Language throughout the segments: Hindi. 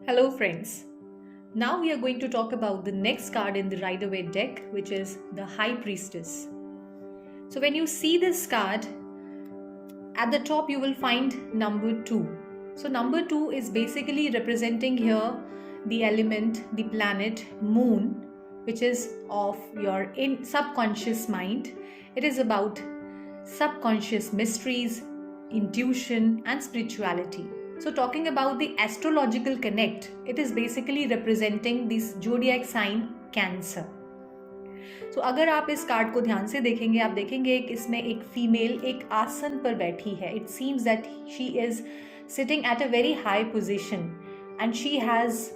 Hello friends. Now we are going to talk about the next card in the Rider-Waite deck, which is the High Priestess. So when you see this card, at the top you will find number 2. So number 2 is basically representing here the element, the planet Moon, which is of your subconscious mind. It is about subconscious mysteries, intuition and spirituality. So talking about the astrological connect, it is basically representing this zodiac sign Cancer. तो अगर आप इस कार्ड को ध्यान से देखेंगे, आप देखेंगे कि इसमें एक फीमेल एक आसन पर बैठी है. It seems that she is sitting at a very high position and she has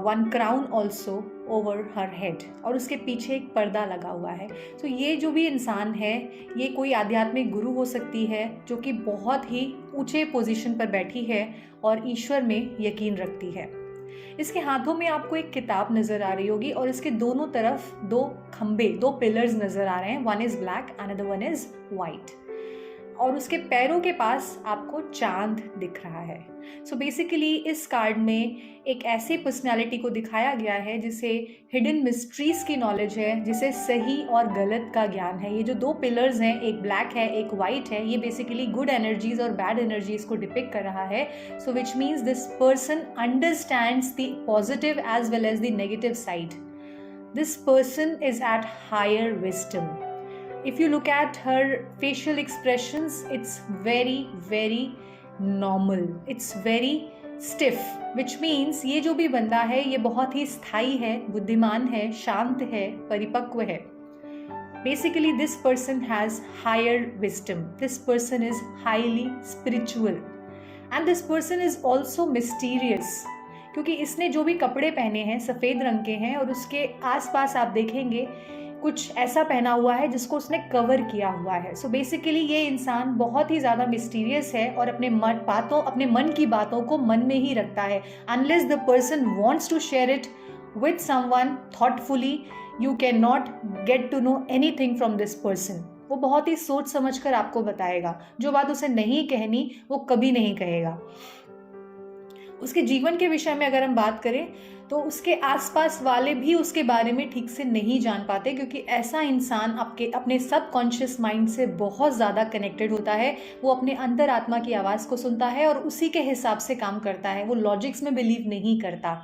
one crown also over her head, और उसके पीछे एक पर्दा लगा हुआ है. तो ये जो भी इंसान है, ये कोई आध्यात्मिक गुरु हो सकती है जो कि बहुत ही ऊंचे पोजीशन पर बैठी है और ईश्वर में यकीन रखती है. इसके हाथों में आपको एक किताब नज़र आ रही होगी और इसके दोनों तरफ दो खंबे, दो पिलर्स नज़र आ रहे हैं. One is black, another one is white, और उसके पैरों के पास आपको चांद दिख रहा है. सो बेसिकली इस कार्ड में एक ऐसे पर्सनालिटी को दिखाया गया है जिसे हिडन मिस्ट्रीज की नॉलेज है, जिसे सही और गलत का ज्ञान है. ये जो दो पिलर्स हैं, एक ब्लैक है एक वाइट है, ये बेसिकली गुड एनर्जीज और बैड एनर्जीज को डिपिक्ट कर रहा है. So which means this person understands the positive as well as the negative side. This person is at higher wisdom. If you look at her facial expressions, it's very normal. It's very stiff, which means ये जो भी बंदा है ये बहुत ही स्थायी है, बुद्धिमान है, शांत है, परिपक्व है. Basically, this person has higher wisdom. This person is highly spiritual. And this person is also mysterious. क्योंकि इसने जो भी कपड़े पहने हैं सफ़ेद रंग के हैं और उसके आसपास आप देखेंगे कुछ ऐसा पहना हुआ है जिसको उसने कवर किया हुआ है. सो बेसिकली ये इंसान बहुत ही ज़्यादा मिस्टीरियस है और अपने मन की बातों को मन में ही रखता है. Unless the person wants to share it with someone thoughtfully, you can not get to know anything from this person. वो बहुत ही सोच समझ कर आपको बताएगा. जो बात उसे नहीं कहनी वो कभी नहीं कहेगा. उसके जीवन के विषय में अगर हम बात करें तो उसके आसपास वाले भी उसके बारे में ठीक से नहीं जान पाते, क्योंकि ऐसा इंसान अपने सबकॉन्शियस माइंड से बहुत ज़्यादा कनेक्टेड होता है. वो अपने अंतर आत्मा की आवाज़ को सुनता है और उसी के हिसाब से काम करता है. वो लॉजिक्स में बिलीव नहीं करता.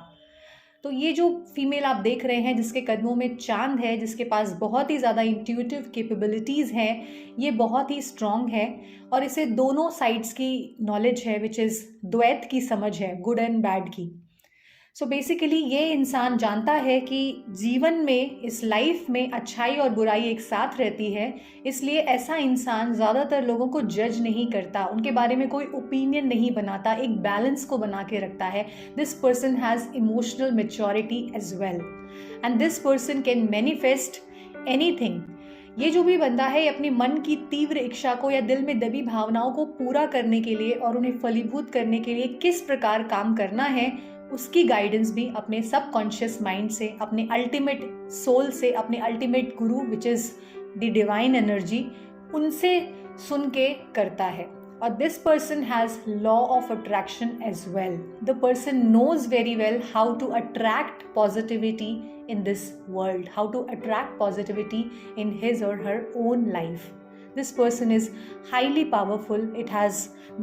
तो ये जो फीमेल आप देख रहे हैं जिसके कदमों में चांद है, जिसके पास बहुत ही ज़्यादा इंट्यूटिव कैपेबिलिटीज़ हैं, ये बहुत ही स्ट्रॉन्ग है और इसे दोनों साइड्स की नॉलेज है, विच इज़ द्वैत की समझ है, गुड एंड बैड की. सो बेसिकली ये इंसान जानता है कि जीवन में, इस लाइफ में अच्छाई और बुराई एक साथ रहती है. इसलिए ऐसा इंसान ज़्यादातर लोगों को जज नहीं करता, उनके बारे में कोई ओपिनियन नहीं बनाता, एक बैलेंस को बना के रखता है. This person has emotional maturity as well and this person can manifest anything. ये जो भी बंदा है अपनी मन की तीव्र इच्छा को या दिल में दबी भावनाओं को पूरा करने के लिए और उन्हें फलीभूत करने के लिए किस प्रकार काम करना है, उसकी गाइडेंस भी अपने सबकॉन्शियस माइंड से, अपने अल्टीमेट सोल से, अपने ultimate guru which is the divine energy, उनसे सुन के करता है. और this person has law of attraction as well. The person knows very well how to attract positivity in this world, how to attract positivity in his or her own life. This person is highly powerful.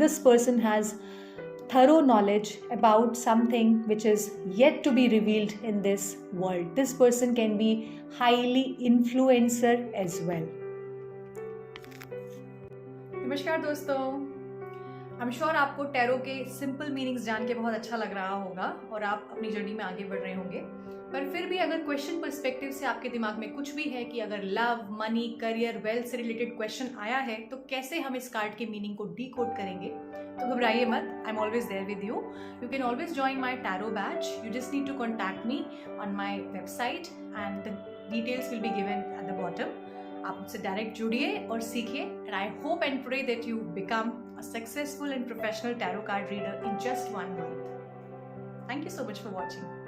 This person has thorough knowledge about something which is yet to be revealed in this world. This person can be highly influencer as well. नमस्कार दोस्तों, आई एम श्योर आपको टैरो के सिंपल मीनिंग्स जान के बहुत अच्छा लग रहा होगा और आप अपनी जर्नी में आगे बढ़ रहे होंगे. पर फिर भी अगर क्वेश्चन पर्सपेक्टिव से आपके दिमाग में कुछ भी है कि अगर लव, मनी, करियर, वेल्थ से रिलेटेड क्वेश्चन आया है तो कैसे हम इस कार्ड के मीनिंग को डीकोड करेंगे, तो घबराइए मत. I am always there with you. You can always join my tarot batch. You just need to contact me on my website and the details will be given at the bottom. आप मुझसे डायरेक्ट जुड़िए और सीखिए. And I hope and pray that you become a successful and professional tarot card reader in just 1 month. Thank you so much for watching.